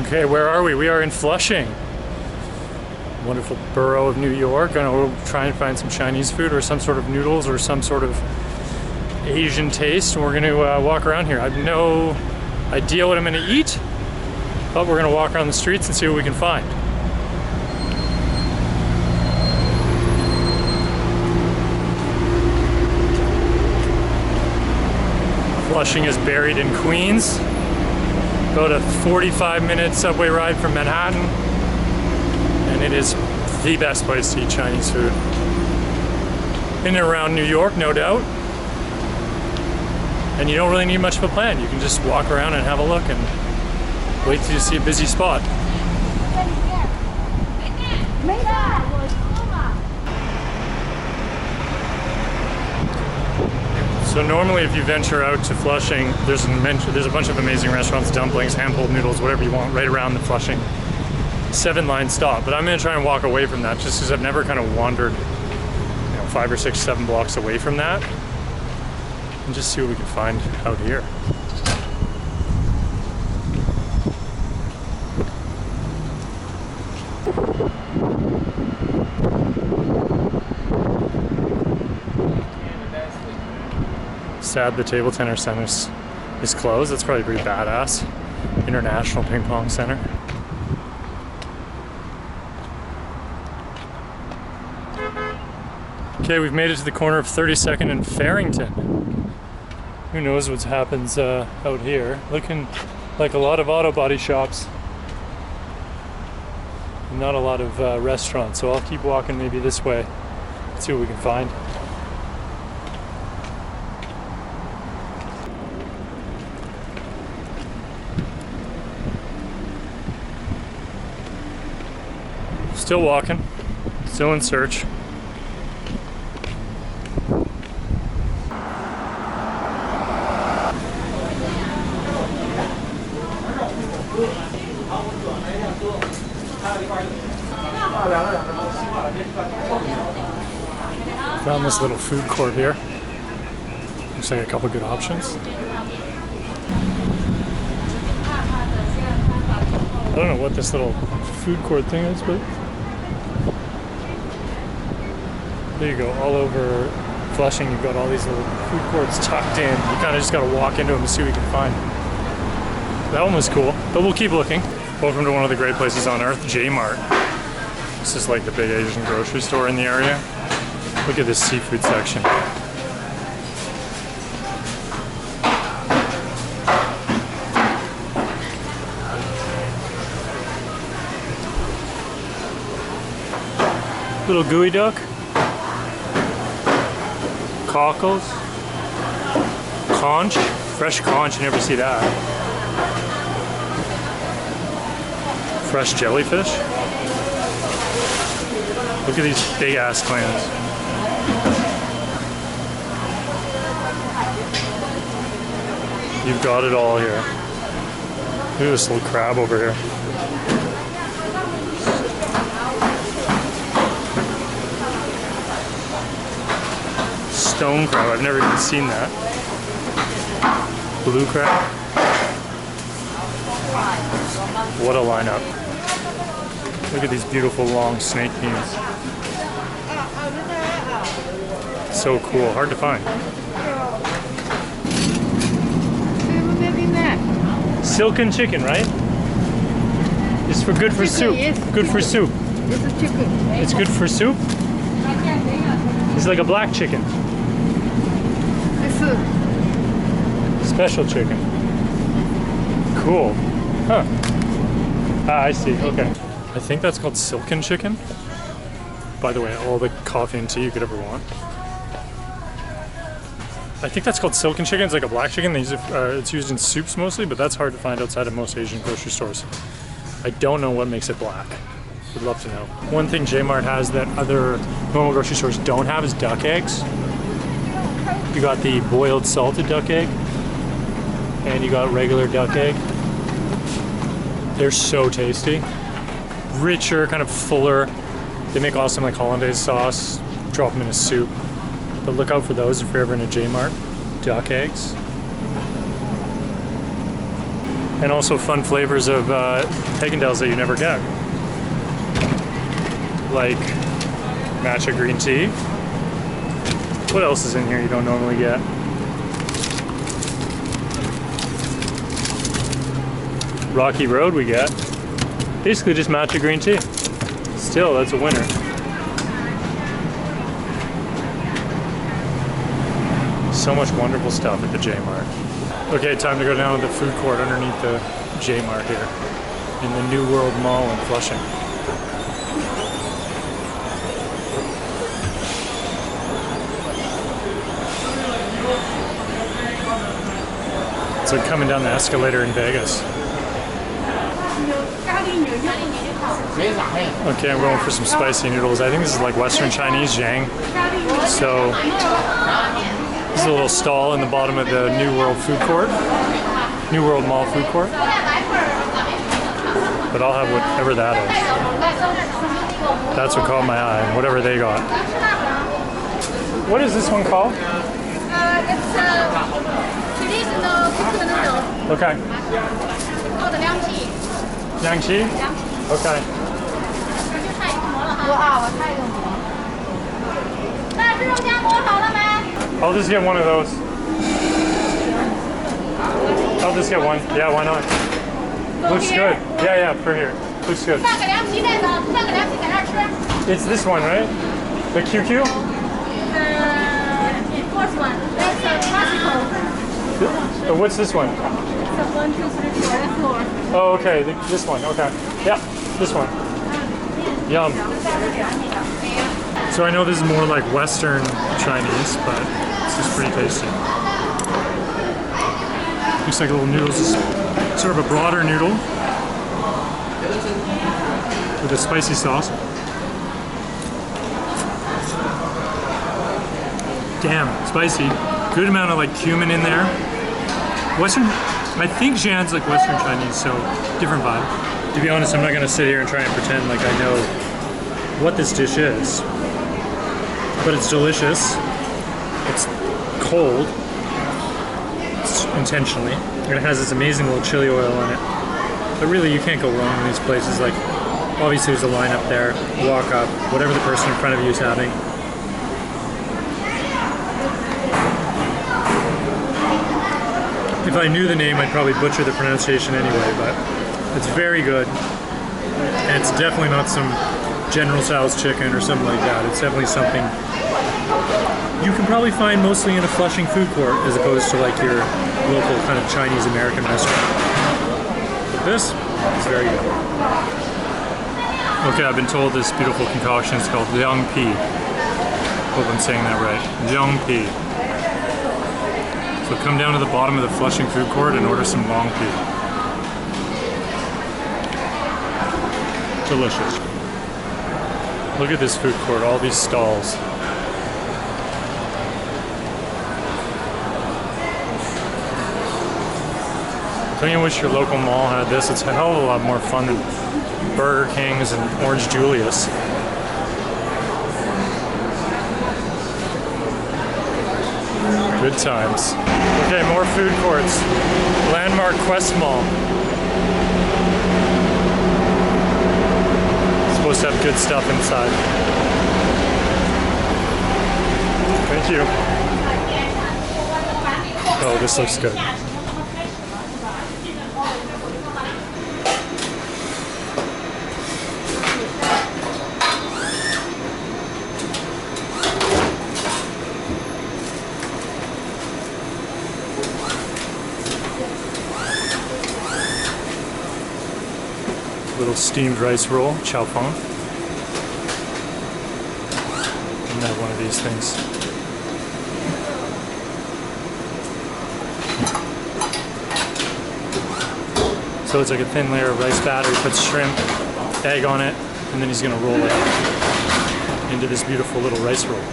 Okay, where are we? We are in Flushing. Wonderful borough of New York. Gonna try and find some Chinese food or some sort of noodles or some sort of Asian taste. And we're gonna walk around here. I have no idea what I'm gonna eat, but we're gonna walk around the streets and see what we can find. Flushing is buried in Queens. About a 45-minute subway ride from Manhattan. And it is the best place to eat Chinese food. In and around New York, no doubt. And you don't really need much of a plan. You can just walk around and have a look and wait till you see a busy spot. So normally if you venture out to Flushing, there's a bunch of amazing restaurants, dumplings, hand-pulled noodles, whatever you want, right around the Flushing 7-line stop. But I'm gonna try and walk away from that just because I've never kind of wandered 5 or 6, 7 blocks away from that. And just see what we can find out here. Sad the table tennis center is closed. That's probably pretty badass. International Ping Pong Center. Okay, we've made it to the corner of 32nd and Farrington. Who knows what happens out here. Looking like a lot of auto body shops. Not a lot of restaurants, so I'll keep walking maybe this way. See what we can find. Still walking, still in search. Found this little food court here. Looks like a couple good options. I don't know what this little food court thing is, but there you go. All over Flushing, you've got all these little food courts tucked in. You kind of just got to walk into them and see what you can find. That one was cool, but we'll keep looking. Welcome to one of the great places on earth, J-Mart. This is like the big Asian grocery store in the area. Look at this seafood section. Little gooey duck. Cockles. Conch. Fresh conch, you never see that. Fresh jellyfish. Look at these big ass clams. You've got it all here. Look at this little crab over here. Stone crab, I've never even seen that. Blue crab. What a lineup. Look at these beautiful long snake beans. So cool, hard to find. Silken chicken, right? It's for good for soup. Good for soup. It's a chicken. It's good for soup? It's like a black chicken. Special chicken. Cool. Huh. Ah, I see. Okay. I think that's called Silken Chicken. By the way, all the coffee and tea you could ever want. I think that's called Silken Chicken. It's like a black chicken. They use it, it's used in soups mostly, but that's hard to find outside of most Asian grocery stores. I don't know what makes it black. Would love to know. One thing J-Mart has that other normal grocery stores don't have is duck eggs. You got the boiled salted duck egg, and you got regular duck egg. They're so tasty. Richer, kind of fuller. They make awesome like hollandaise sauce. Drop them in a soup. But look out for those if you're ever in a J-Mart. Duck eggs. And also fun flavors of Haagen-Dazs that you never get. Like matcha green tea. What else is in here you don't normally get? Rocky Road we get. Basically just matcha green tea. Still, that's a winner. So much wonderful stuff at the J Mart. Okay, time to go down to the food court underneath the J Mart here in the New World Mall in Flushing. It's like coming down the escalator in Vegas. Okay, I'm going for some spicy noodles. I think this is like Western Chinese Zhang. So this is a little stall in the bottom of the New World food court. New World Mall food court. But I'll have whatever that is. That's what caught my eye, whatever they got. What is this one called? It's traditional cooked noodle. Okay. It's called Liangpi. Liangpi? Okay. I'll just get one of those. I'll just get one. Yeah, why not? Looks good. Yeah, for here. Looks good. It's this one, right? The QQ? The fourth one. That's a classical. What's this one? It's a 1, 2, 3, 4. That's 4. Oh, okay. This one. Okay. Yeah, this one. Yum. So I know this is more like Western Chinese, but this is pretty tasty. Looks like little noodles. It's sort of a broader noodle with a spicy sauce. Damn, spicy. Good amount of like cumin in there. Western, I think Zhan's like Western Chinese, so different vibe. To be honest, I'm not gonna sit here and try and pretend like I know what this dish is. But it's delicious. It's cold. It's intentionally. And it has this amazing little chili oil in it. But really, you can't go wrong in these places. Like, obviously there's a line up there. Walk up, whatever the person in front of you is having. If I knew the name, I'd probably butcher the pronunciation anyway, but it's very good. And it's definitely not some General Tso's chicken or something like that. It's definitely something you can probably find mostly in a Flushing food court as opposed to like your local kind of Chinese American restaurant. But this is very good. Okay, I've been told this beautiful concoction is called Liangpi. Hope I'm saying that right. Liangpi. So come down to the bottom of the Flushing food court and order some Liangpi. Delicious. Look at this food court, all these stalls. Don't you wish your local mall had this? It's a hell of a lot more fun than Burger King's and Orange Julius. Good times. Okay, more food courts. Landmark Quest Mall. Supposed to have good stuff inside. Thank you. Oh, this looks good. Little steamed rice roll, xiao feng. And have one of these things. So it's like a thin layer of rice batter. He puts shrimp, egg on it, and then he's gonna roll it up into this beautiful little rice roll.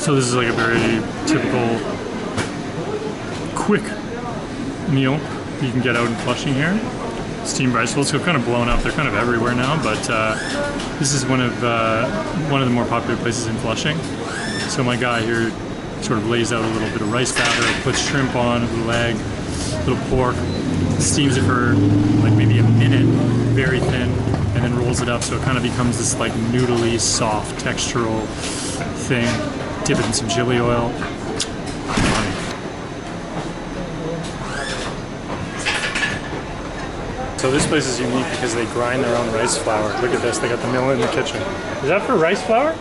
So this is like a very typical, quick meal you can get out in Flushing here. Steamed rice rolls have kind of blown up. They're kind of everywhere now, but this is one of the more popular places in Flushing. So my guy here sort of lays out a little bit of rice batter, puts shrimp on, a little egg, a little pork, steams it for like maybe a minute, very thin, and then rolls it up so it kind of becomes this like noodly, soft, textural thing. Dip it in some chili oil. So this place is unique because they grind their own rice flour. Look at this, they got the mill in the kitchen. Is that for rice flour?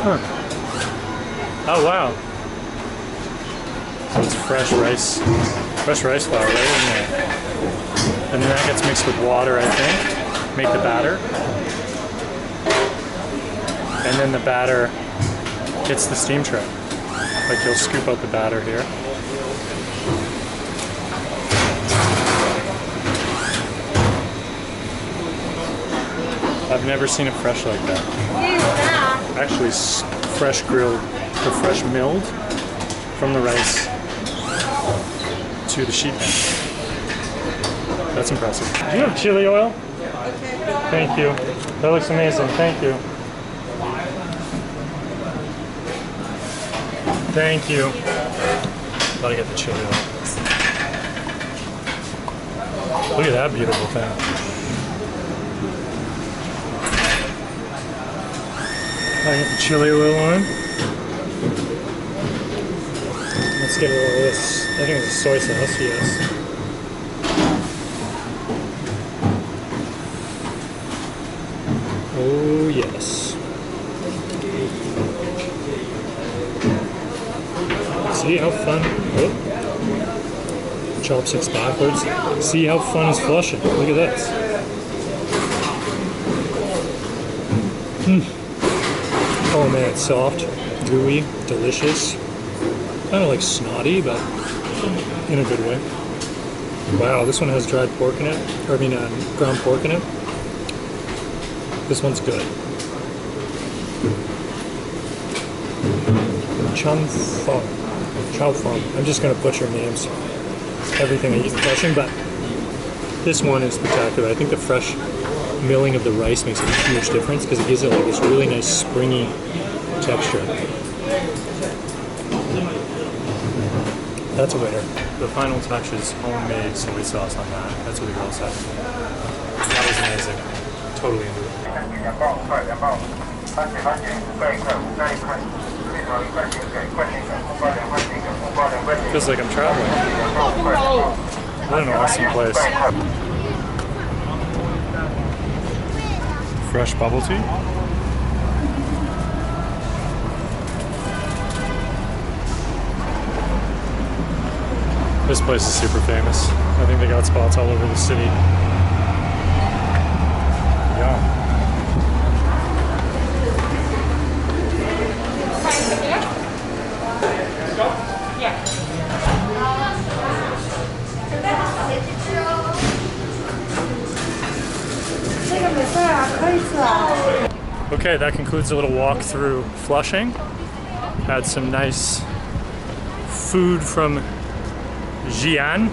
Huh. Oh wow. So it's fresh rice flour right in there. And then that gets mixed with water, I think. Make the batter. And then the batter hits the steam tray. Like you'll scoop out the batter here. I've never seen it fresh like that. Actually fresh grilled or fresh milled from the rice to the sheet pan. That's impressive. Do you have chili oil? Thank you. That looks amazing. Thank you. Thank you. Gotta get the chili oil. Look at that beautiful thing. I get the chili oil on. Let's get a little of this. I think it's a soy sauce, yes. Oh, yes. See how fun? Oh. Chopsticks backwards. See how fun is Flushing. Look at this. Oh man, it's soft, gooey, delicious. Kind of like snotty, but in a good way. Wow, this one has dried pork in it. Or I mean, ground pork in it. This one's good. Chow Fong. I'm just gonna butcher names. Everything I eat in Flushing, but this one is spectacular. I think the fresh milling of the rice makes a huge difference because it gives it like this really nice springy texture. That's a winner. The final touch is homemade soy sauce on that. That's what the girl said. That was amazing. Totally into it. Feels like I'm traveling. What an awesome place. Fresh bubble tea. This place is super famous. I think they got spots all over the city. Yeah. Okay, that concludes a little walk through Flushing. Had some nice food from Xi'an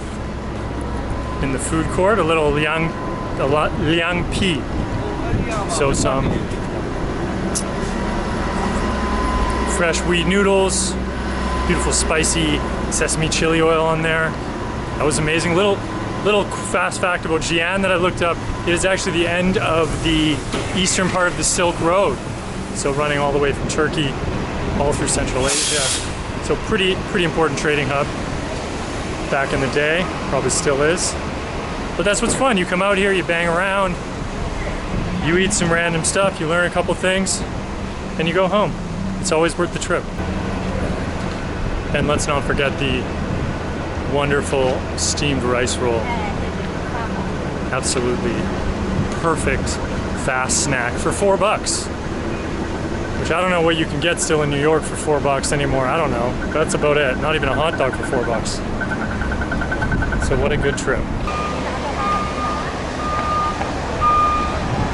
in the food court, a little Liangpi. So some fresh wheat noodles, beautiful spicy sesame chili oil on there. That was amazing. Little fast fact about Xi'an that I looked up, it is actually the end of the eastern part of the Silk Road. So running all the way from Turkey all through Central Asia. So pretty important trading hub back in the day, probably still is. But that's what's fun. You come out here, you bang around, you eat some random stuff, you learn a couple things, and you go home. It's always worth the trip. And let's not forget the wonderful steamed rice roll. Absolutely perfect fast snack for $4. Which I don't know what you can get still in New York for $4 anymore. I don't know. That's about it. Not even a hot dog for $4. So what a good trip.